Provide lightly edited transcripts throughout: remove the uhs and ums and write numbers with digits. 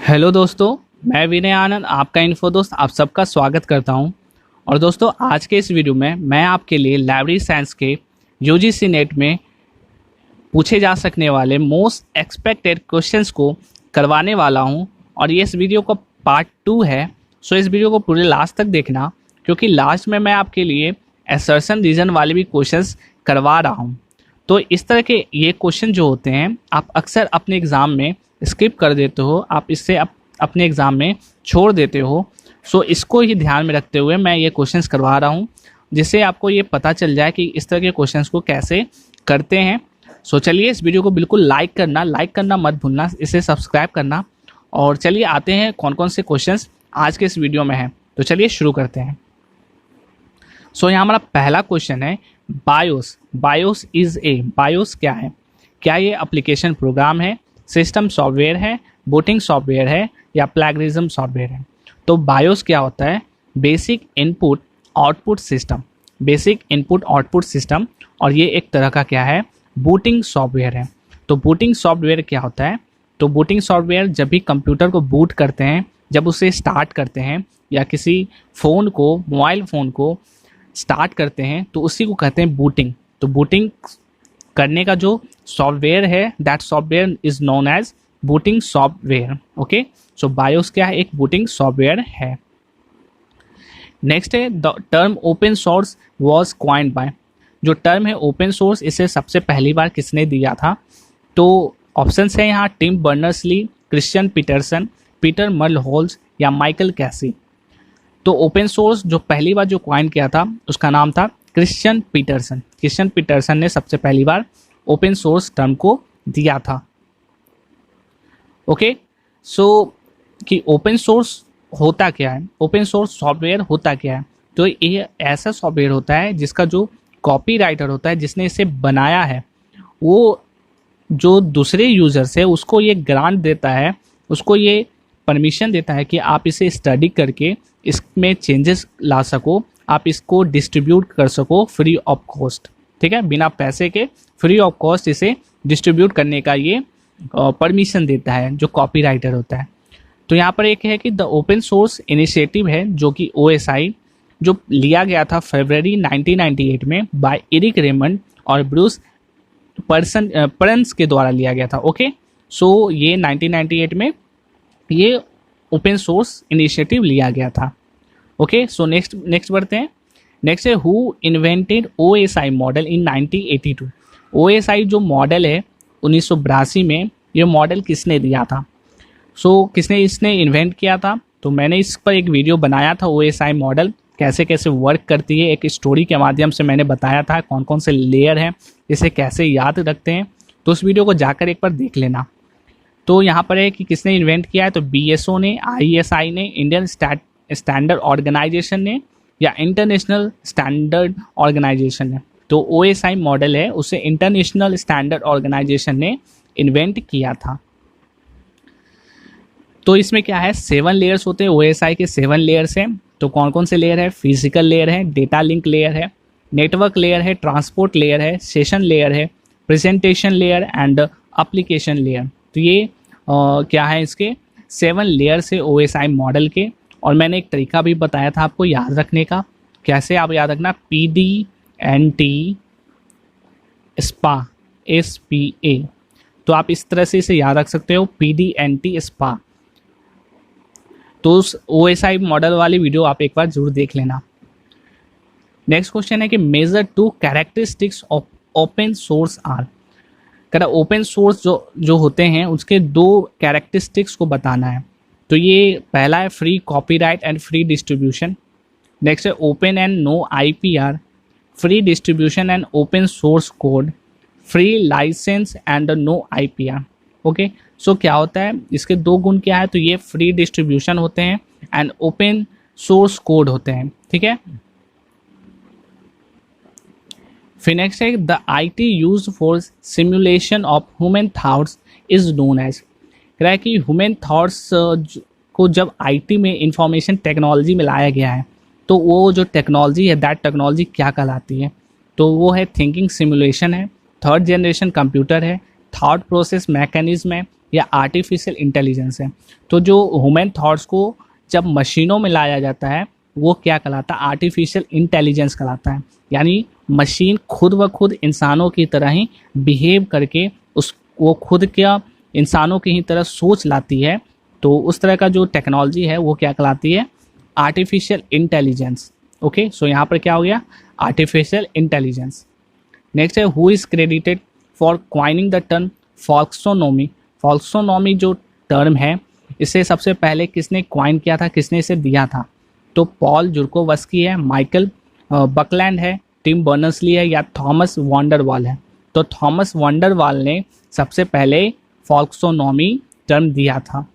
Hello दोस्तों, मैं विनय आनंद आपका इन्फो दोस्त आप सबका स्वागत करता हूं। और दोस्तों, आज के इस वीडियो में मैं आपके लिए लाइब्रेरी साइंस के यूजीसी नेट में पूछे जा सकने वाले मोस्ट एक्सपेक्टेड क्वेश्चंस को करवाने वाला हूं। और ये इस वीडियो का पार्ट 2 है। सो इस वीडियो को पूरे लास्ट तक देखना, क्योंकि लास्ट में मैं आपके लिए असर्शन रीजन वाले भी क्वेश्चंस करवा रहा हूं। तो इस तरह के ये क्वेश्चन जो होते हैं आप अक्सर अपने एग्ज़ाम में स्किप कर देते हो, आप इससे अपने एग्ज़ाम में छोड़ देते हो। सो इसको ही ध्यान में रखते हुए मैं ये क्वेश्चंस करवा रहा हूँ, जिससे आपको ये पता चल जाए कि इस तरह के क्वेश्चंस को कैसे करते हैं। सो चलिए, इस वीडियो को बिल्कुल लाइक करना मत भूलना, इसे सब्सक्राइब करना। और चलिए आते हैं कौन कौन से क्वेश्चंस आज के इस वीडियो में हैं। तो चलिए शुरू करते हैं। सो यहाँ हमारा पहला क्वेश्चन है बायोस। बायोस क्या है? क्या ये एप्लीकेशन प्रोग्राम है, सिस्टम सॉफ्टवेयर है, बूटिंग सॉफ्टवेयर है या प्लेगरिज्म सॉफ्टवेयर है? तो बायोस क्या होता है? Basic input output system. और ये एक तरह का क्या है? बूटिंग सॉफ्टवेयर है। तो बूटिंग सॉफ्टवेयर क्या होता है? तो बूटिंग सॉफ्टवेयर जब भी कंप्यूटर को बूट करते हैं, जब उसे स्टार्ट करते हैं या किसी फ़ोन को, मोबाइल फ़ोन को स्टार्ट करते हैं, तो उसी को कहते हैं बूटिंग। तो बूटिंग करने का जो सॉफ्टवेयर है, that software is known as booting software. Okay, so BIOS क्या है? एक बूटिंग सॉफ्टवेयर है। नेक्स्ट है the term open source was coined by. जो टर्म है ओपन सोर्स, इसे सबसे पहली बार किसने दिया था? तो ऑप्शंस है यहाँ Tim Berners-Lee, Christian Peterson, Peter Merholz या माइकल कैसी। तो ओपन सोर्स जो पहली बार जो क्वाइन किया था उसका नाम था क्रिश्चियन पीटरसन ने सबसे पहली बार ओपन सोर्स टर्म को दिया था। ओके, सो कि ओपन सोर्स होता क्या है, ओपन सोर्स सॉफ्टवेयर होता क्या है? तो ये ऐसा सॉफ्टवेयर होता है जिसका जो कॉपीराइटर होता है, जिसने इसे बनाया है, वो जो दूसरे यूजर्स है उसको ये ग्रांट देता है, उसको ये परमिशन देता है कि आप इसे स्टडी करके इसमें चेंजेस ला सको, आप इसको डिस्ट्रीब्यूट कर सको फ्री ऑफ कॉस्ट। ठीक है, बिना पैसे के फ्री ऑफ कॉस्ट इसे डिस्ट्रीब्यूट करने का ये परमिशन देता है जो कॉपीराइटर होता है। तो यहाँ पर एक है कि द ओपन सोर्स इनिशिएटिव है, जो कि OSI जो लिया गया था फरवरी 1998 में बाय एरिक रेमंड और ब्रूस पर्न्स के द्वारा लिया गया था। ओके, सो ये 1998 में ये ओपन सोर्स इनिशिएटिव लिया गया था। ओके, सो नेक्स्ट बढ़ते हैं। नेक्स्ट है who invented OSI model in 1982। OSI जो मॉडल है 1982 में, ये मॉडल किसने दिया था? सो किसने इसने इन्वेंट किया था? तो मैंने इस पर एक वीडियो बनाया था, OSI मॉडल कैसे कैसे वर्क करती है, एक स्टोरी के माध्यम से मैंने बताया था कौन कौन से लेयर हैं, इसे कैसे याद रखते हैं। तो उस वीडियो को जाकर एक बार देख लेना। तो यहाँ पर है कि किसने इन्वेंट किया है? तो BSO ने, ISI ने, इंडियन स्टैंडर्ड ऑर्गेनाइजेशन ने या इंटरनेशनल स्टैंडर्ड ऑर्गेनाइजेशन ने। तो OSI मॉडल है उसे इंटरनेशनल स्टैंडर्ड ऑर्गेनाइजेशन ने इन्वेंट किया था। तो इसमें क्या है? 7 लेयर्स होते हैं। OSI के 7 लेयर्स हैं। तो कौन कौन से लेयर है? फिजिकल लेयर है, डेटा लिंक लेयर है, नेटवर्क लेयर है, ट्रांसपोर्ट लेयर है, सेशन लेयर है, presentation layer and application layer. तो ये क्या है? इसके 7 लेयर्स है OSI मॉडल के। और मैंने एक तरीका भी बताया था आपको याद रखने का। कैसे आप याद रखना? PDNT SPA। तो आप इस तरह से इसे याद रख सकते हो, PDNT SPA। तो उस OSI मॉडल वाली वीडियो आप एक बार जरूर देख लेना। नेक्स्ट क्वेश्चन है कि major 2 characteristics of open source are. Open source जो होते हैं उसके 2 कैरेक्टरिस्टिक्स को बताना है। तो ये पहला है free copyright and free distribution. Next है open and no IPR, free distribution and open source code, free licence and no IPR। Okay, so क्या होता है? इसके 2 गुण क्या है? तो ये फ्री डिस्ट्रीब्यूशन होते हैं एंड ओपन सोर्स कोड होते हैं। ठीक है, फिर नेक्स्ट है the IT used for simulation of human thoughts is known as. कह रहा है कि ह्यूमन थॉट्स को जब IT में इंफॉर्मेशन टेक्नोलॉजी में लाया गया है, तो वो जो टेक्नोलॉजी है, दैट टेक्नोलॉजी क्या कहलाती है? तो वो है थिंकिंग सिमुलेशन है, 3rd जनरेशन कंप्यूटर है, थॉट प्रोसेस मैकेनिज्म है, या आर्टिफिशियल इंटेलिजेंस है। तो जो ह्यूमन थॉट्स को जब मशीनों में लाया जाता है वो क्या कहलाता है, आर्टिफिशियल इंटेलिजेंस कहलाता है। यानी मशीन खुद ब खुद इंसानों की तरह ही बिहेव करके वो खुद क्या इंसानों की ही तरह सोच लाती है। तो उस तरह का जो टेक्नोलॉजी है वो क्या कहलाती है, आर्टिफिशियल इंटेलिजेंस। ओके, सो यहाँ पर क्या हो गया, आर्टिफिशियल इंटेलिजेंस। नेक्स्ट है who is credited for coining the term folksonomy. Folksonomy जो टर्म है इसे सबसे पहले किसने क्वाइन किया था, किसने इसे दिया था? तो पॉल जुरकोवस्की है, माइकल बकलैंड है, टिम बर्नर्स-ली है या थॉमस वंडरवाल है? तो थॉमस वंडरवाल ने सबसे पहले फॉक्सोनोमी टर्म दिया था।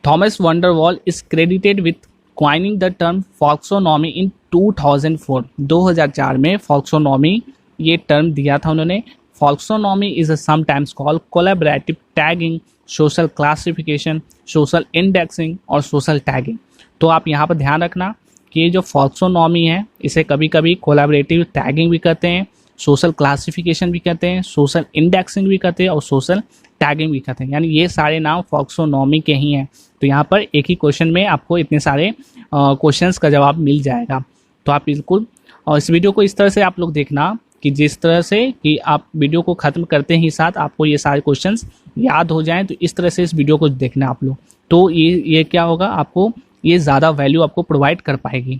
Thomas Vander Wal is credited with coining the term folksonomy in 2004। 2004 में फॉक्सोनोमी ये टर्म दिया था उन्होंने। Folksonomy is sometimes called collaborative tagging, social classification, social indexing और सोशल टैगिंग। तो आप यहाँ पर ध्यान रखना कि ये जो फॉक्सोनोमी है इसे कभी कभी कोलैबोरेटिव टैगिंग भी कहते हैं, सोशल क्लासिफिकेशन भी कहते हैं, सोशल इंडेक्सिंग भी कहते हैं और सोशल टैगिंग भी कहते हैं। यानी ये सारे नाम फॉक्सोनोमी के ही हैं। तो यहाँ पर एक ही क्वेश्चन में आपको इतने सारे क्वेश्चंस का जवाब मिल जाएगा। तो आप बिल्कुल इस वीडियो को इस तरह से आप लोग देखना कि जिस तरह से कि आप वीडियो को ख़त्म करते ही साथ आपको ये सारे क्वेश्चंस याद हो जाएं। तो इस तरह से इस वीडियो को देखना आप लोग, तो ये क्या होगा, आपको ये ज़्यादा वैल्यू आपको प्रोवाइड कर पाएगी।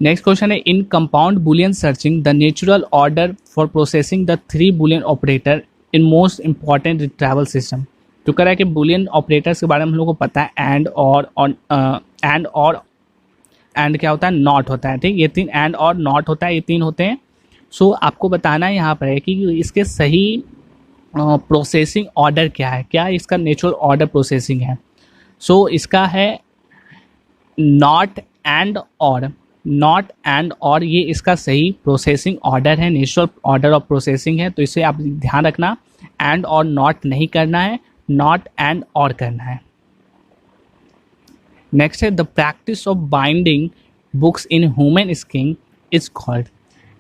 नेक्स्ट क्वेश्चन है in compound Boolean searching the natural order for processing the 3 Boolean operator in most important retrieval system. तो कह रहा है कि बुलियन ऑपरेटर्स के बारे में हम लोग को पता है, एंड और एंड क्या होता है, नॉट होता है। ठीक, ये 3 एंड और नॉट होता है, ये 3 होते हैं। सो आपको बताना है यहाँ पर है कि इसके सही प्रोसेसिंग ऑर्डर क्या है, क्या इसका नेचुरल ऑर्डर प्रोसेसिंग है। सो इसका है नॉट एंड और, नॉट एंड और ये इसका सही प्रोसेसिंग ऑर्डर है, नेचुरल ऑर्डर ऑफ प्रोसेसिंग है। तो इसे आप ध्यान रखना, एंड और नॉट नहीं करना है, नॉट एंड और करना है। नेक्स्ट है the practice of binding books in human skin is called.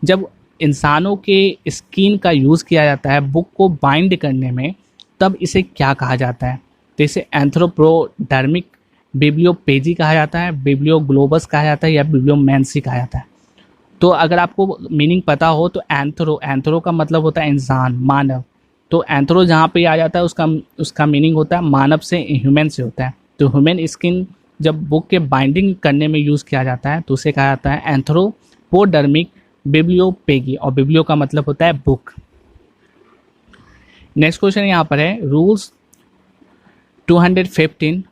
जब इंसानों के स्किन का यूज़ किया जाता है बुक को बाइंड करने में, तब इसे क्या कहा जाता है? तो इसे एंथ्रोपोडर्मिक बिब्लियोपेजी कहा जाता है, बिब्लियोग्लोबस कहा जाता है या बिब्लियोमेंसी कहा जाता है। तो अगर आपको मीनिंग पता हो तो एंथ्रो का मतलब होता है इंसान, मानव। तो एंथ्रो जहाँ पे आ जाता है उसका मीनिंग होता है मानव से, ह्यूमन से होता है। तो ह्यूमन स्किन जब बुक के बाइंडिंग करने में यूज़ किया जाता है तो उसे कहा जाता है एंथ्रोपोडर्मिक बिब्लियोपेगी, और बिब्लियो का मतलब होता है बुक। नेक्स्ट क्वेश्चन यहाँ पर है rules 215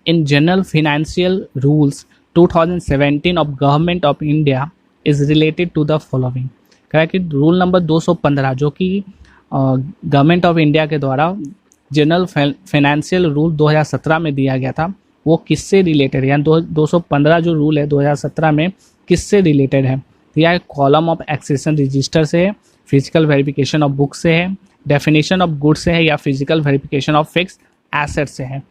in general financial rules 2017 of government of India is related to the following. कह रहा है कि रूल नंबर 215 जो कि गवर्नमेंट ऑफ इंडिया के द्वारा जनरल फाइनेंशियल रूल 2017 में दिया गया था, वो किससे रिलेटेड है? यानी 215 जो रूल है 2017 में किससे रिलेटेड है? या कॉलम ऑफ एक्सेशन रजिस्टर से है, फिजिकल वेरिफिकेशन ऑफ बुक से है, डेफिनेशन ऑफ गुड से है या physical verification of fix asset से है।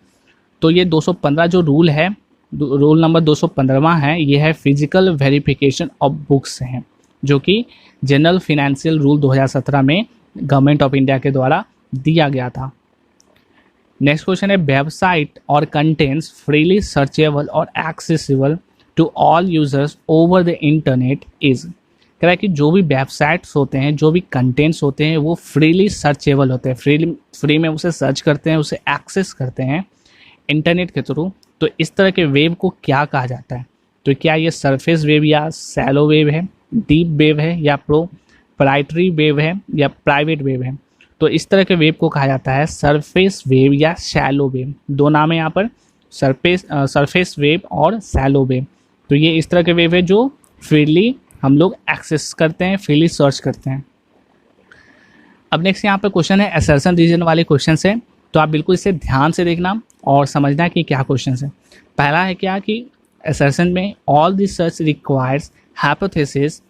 तो ये 215 जो रूल है, रूल नंबर 215वां है, ये है फिजिकल वेरिफिकेशन ऑफ बुक्स से है, जो कि जनरल फाइनेंशियल रूल 2017 में गवर्नमेंट ऑफ इंडिया के द्वारा दिया गया था। नेक्स्ट क्वेश्चन है वेबसाइट और कंटेंट्स फ्रीली सर्चेबल और accessible to all users over the internet is. कह रहा है कि जो भी वेबसाइट्स होते हैं, जो भी कंटेंट्स होते हैं वो फ्रीली सर्चेबल होते हैं, फ्री में उसे सर्च करते हैं, उसे एक्सेस करते हैं इंटरनेट के थ्रू। तो इस तरह के वेब को क्या कहा जाता है? तो क्या ये सरफेस वेब या सैलो वेब है, डीप वेब है या प्रोप्राइटरी वेब है या प्राइवेट वेब है? तो इस तरह के वेब को कहा जाता है सरफेस वेब या शैलो वेब। दो नाम है यहाँ पर, सरफेस वेब और शैलो वेब। तो ये इस तरह के वेब है जो फ्रीली हम लोग एक्सेस करते हैं, फ्रीली सर्च करते हैं। अब नेक्स्ट यहाँ पर क्वेश्चन है असर्शन रीजन वाले क्वेश्चन है, तो आप बिल्कुल इसे ध्यान से देखना और समझना कि क्या क्वेश्चन है। पहला है क्या कि असर्शन में all research requires hypothesis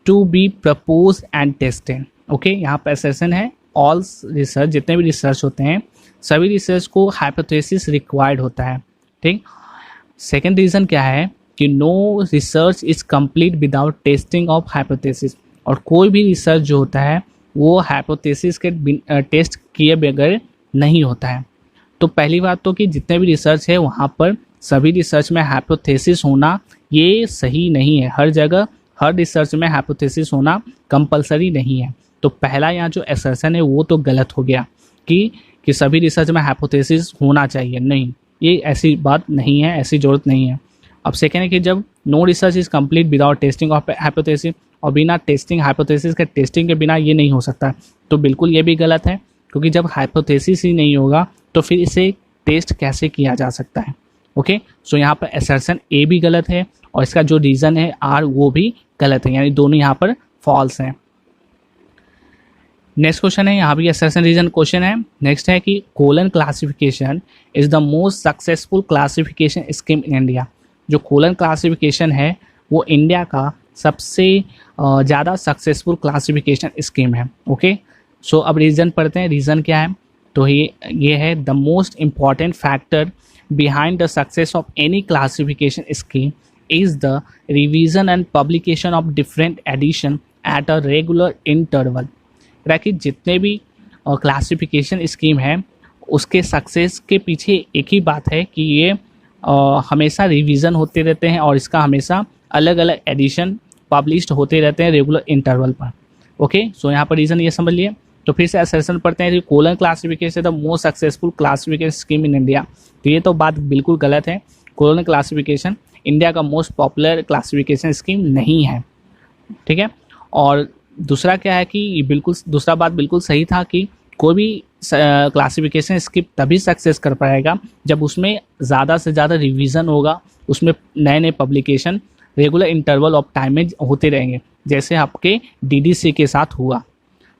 to be propose and tested. Okay, यहाँ पर असर्शन है ऑल रिसर्च, जितने भी रिसर्च होते हैं सभी रिसर्च को हाइपोथेसिस रिक्वायर्ड होता है। ठीक, सेकेंड रीज़न क्या है कि no research is complete without testing of hypothesis. और कोई भी रिसर्च जो होता है वो हाइपोथेसिस के टेस्ट किए बगैर नहीं होता है। तो पहली बात तो कि जितने भी रिसर्च है वहाँ पर सभी रिसर्च में हाइपोथेसिस होना ये सही नहीं है। हर जगह हर रिसर्च में हाइपोथेसिस होना कंपलसरी नहीं है। तो पहला यहाँ जो असर्शन है वो तो गलत हो गया कि सभी रिसर्च में हाइपोथेसिस होना चाहिए, नहीं, ये ऐसी बात नहीं है, ऐसी ज़रूरत नहीं है। अब सेकेंड है कि जब no research is complete without testing of hypothesis, और बिना टेस्टिंग हाइपोथेसिस के टेस्टिंग के बिना ये नहीं हो सकता। तो बिल्कुल ये भी गलत है, क्योंकि जब हाइपोथेसिस ही नहीं होगा तो फिर इसे टेस्ट कैसे किया जा सकता है। ओके, सो यहाँ पर असर्शन ए भी गलत है और इसका जो रीज़न है आर वो भी गलत है, यानी दोनों यहाँ पर फॉल्स हैं। नेक्स्ट क्वेश्चन है, यहाँ भी असर्शन रीजन क्वेश्चन है। नेक्स्ट है कि colon classification is the most successful classification scheme in India. जो कोलन क्लासिफिकेशन है वो इंडिया का सबसे ज़्यादा सक्सेसफुल क्लासिफिकेशन स्कीम है। ओके, सो अब रीज़न पढ़ते हैं। रीज़न क्या है, तो ये है the most important factor behind the success of any classification scheme is the revision and publication of different edition at a regular interval। कि जितने भी क्लासिफिकेशन स्कीम है उसके सक्सेस के पीछे एक ही बात है कि ये हमेशा रिवीजन होते रहते हैं और इसका हमेशा अलग अलग एडिशन पब्लिश्ड होते रहते हैं रेगुलर इंटरवल पर। ओके, सो यहाँ पर रीज़न ये समझ लिए। तो फिर से असर्शन पढ़ते हैं कि colon classification the most successful classification scheme in India. तो ये तो बात बिल्कुल गलत है। कोलन क्लासिफिकेशन इंडिया का मोस्ट पॉपुलर क्लासिफिकेशन स्कीम नहीं है, ठीक है। और दूसरा क्या है कि बिल्कुल दूसरा बात बिल्कुल सही था कि कोई भी क्लासिफिकेशन स्कीम तभी सक्सेस कर पाएगा जब उसमें ज़्यादा से ज़्यादा रिवीजन होगा, उसमें नए नए publication regular interval of time में होते रहेंगे, जैसे आपके DDC के साथ हुआ।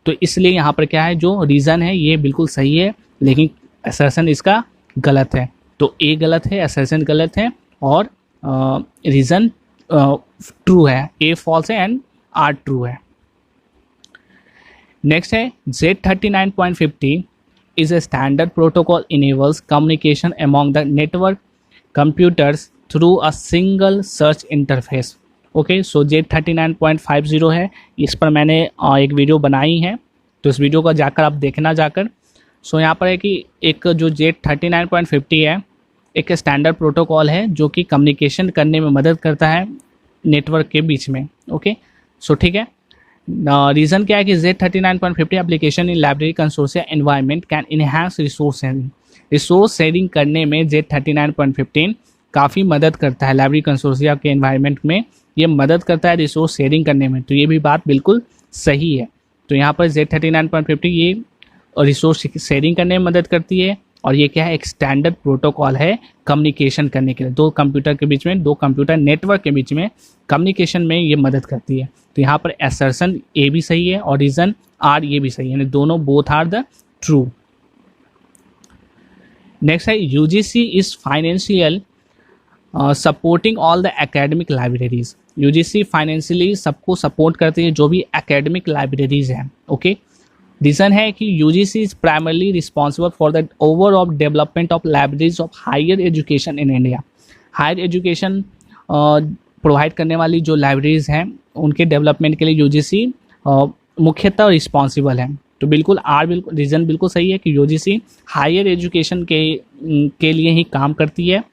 तो इसलिए यहाँ पर क्या है, जो रीज़न है ये बिल्कुल सही है, लेकिन असर्शन इसका गलत है। तो ए गलत है, असर्शन गलत है और रीज़न ट्रू है, ए फॉल्स है एंड आर ट्रू है। नेक्स्ट है Z39.50 is a standard protocol enables communication among the network computers through a single search interface। Okay, so Z39.50 है, इस पर मैंने एक वीडियो बनाई है, तो इस वीडियो को जाकर आप देखना जाकर। सो यहाँ पर है कि एक जो Z39.50 है एक स्टैंडर्ड प्रोटोकॉल है जो कि कम्युनिकेशन करने में मदद करता है नेटवर्क के बीच में। ओके, सो ठीक है। रीज़न क्या है कि Z39.50 application in library consortia environment can enhance resource sharing. Resource sharing करने में Z39.15 काफ़ी मदद करता है, लाइब्रेरी कंसोर्शिया के एनवायरनमेंट में ये मदद करता है रिसोर्स शेयरिंग करने में। तो ये भी बात बिल्कुल सही है। तो यहाँ पर Z39.50 ये रिसोर्स शेयरिंग करने में मदद करती है और ये क्या है, एक स्टैंडर्ड प्रोटोकॉल है कम्युनिकेशन करने के लिए, दो कंप्यूटर के बीच में, दो कंप्यूटर नेटवर्क के बीच में कम्युनिकेशन में ये मदद करती है। तो यहाँ पर असर्शन ए भी सही है और रीज़न आर ये भी सही है, यानी दोनों both are the true. Next है UGC is financial supporting all the academic libraries. UGC financially सबको सपोर्ट करती है जो भी एकेडमिक लाइब्रेरीज हैं। ओके, रीज़न है कि UGC is primarily responsible for the overall development of libraries of higher education in India. Higher education provide करने वाली जो लाइब्रेरीज हैं उनके डेवलपमेंट के लिए UGC मुख्यतः रिस्पॉन्सिबल है। तो बिल्कुल रीज़न बिल्कुल सही है कि UGC हायर एजुकेशन के लिए ही काम करती है।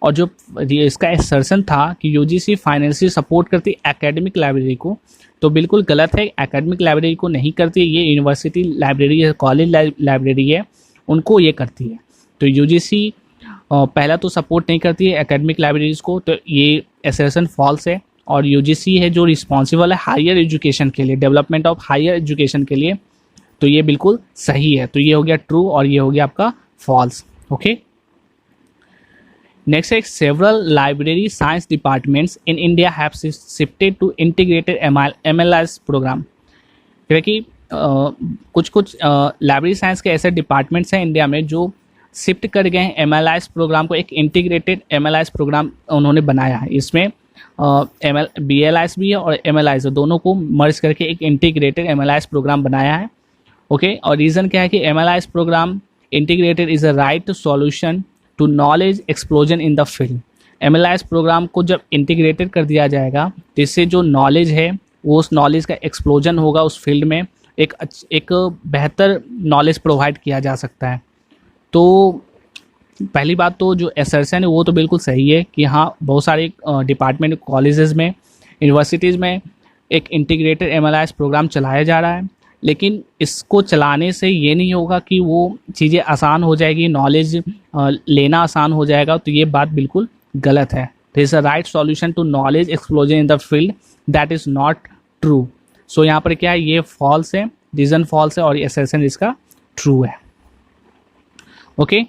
और जो इसका असर्शन था कि UGC फाइनेंशियल सपोर्ट करती है एकेडमिक लाइब्रेरी को, तो बिल्कुल गलत है। एकेडमिक लाइब्रेरी को नहीं करती है, ये यूनिवर्सिटी लाइब्रेरी है, कॉलेज लाइब्रेरी है, उनको ये करती है। तो UGC पहला तो सपोर्ट नहीं करती है एकेडमिक लाइब्रेरीज को, तो ये असर्शन फॉल्स है। और UGC है जो रिस्पॉन्सिबल है हायर एजुकेशन के लिए, डेवलपमेंट ऑफ हायर एजुकेशन के लिए, तो ये बिल्कुल सही है। तो ये हो गया ट्रू और ये हो गया आपका फॉल्स। ओके, नेक्स्ट है several library science departments in India have shifted to integrated MLS program. क्योंकि कुछ लाइब्रेरी साइंस के ऐसे डिपार्टमेंट्स हैं इंडिया में जो शिफ्ट कर गए हैं MLS प्रोग्राम को, एक इंटीग्रेटेड MLS प्रोग्राम उन्होंने बनाया है। इसमें BLS भी है और MLS दोनों को मर्ज करके एक इंटीग्रेटेड MLS प्रोग्राम बनाया है। ओके, और रीज़न क्या है कि MLS program integrated is a right solution to knowledge explosion in the field. MLS program को जब इंटीग्रेटेड कर दिया जाएगा तो इससे जो नॉलेज है वो उस नॉलेज का एक्सप्लोजन होगा उस फील्ड में, एक बेहतर नॉलेज प्रोवाइड किया जा सकता है। तो पहली बात तो जो असर्शन है वो तो बिल्कुल सही है कि हाँ, बहुत सारे डिपार्टमेंट, कॉलेजेस में, यूनिवर्सिटीज़ में एक इंटीग्रेटेड एमएलआईएस प्रोग्राम चलाया जा रहा है, लेकिन इसको चलाने से ये नहीं होगा कि वो चीज़ें आसान हो जाएगी, नॉलेज लेना आसान हो जाएगा। तो ये बात बिल्कुल गलत है। There is a right solution to knowledge explosion in the field, that is not true. So यहाँ पर क्या है, ये फॉल्स है, रीज़न फॉल्स है और ये असर्शन इसका ट्रू है। Okay,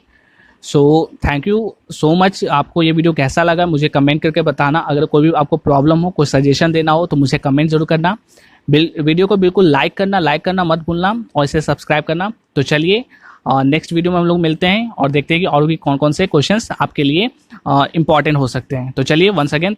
so thank you so much. आपको ये वीडियो कैसा लगा मुझे कमेंट करके बताना। अगर कोई भी आपको प्रॉब्लम हो, कोई सजेशन देना हो तो मुझे कमेंट जरूर करना। वीडियो को बिल्कुल लाइक करना मत भूलना और इसे सब्सक्राइब करना। तो चलिए नेक्स्ट वीडियो में हम लोग मिलते हैं और देखते हैं कि और भी कौन कौन से क्वेश्चंस आपके लिए इंपॉर्टेंट हो सकते हैं। तो चलिए, वंस अगेन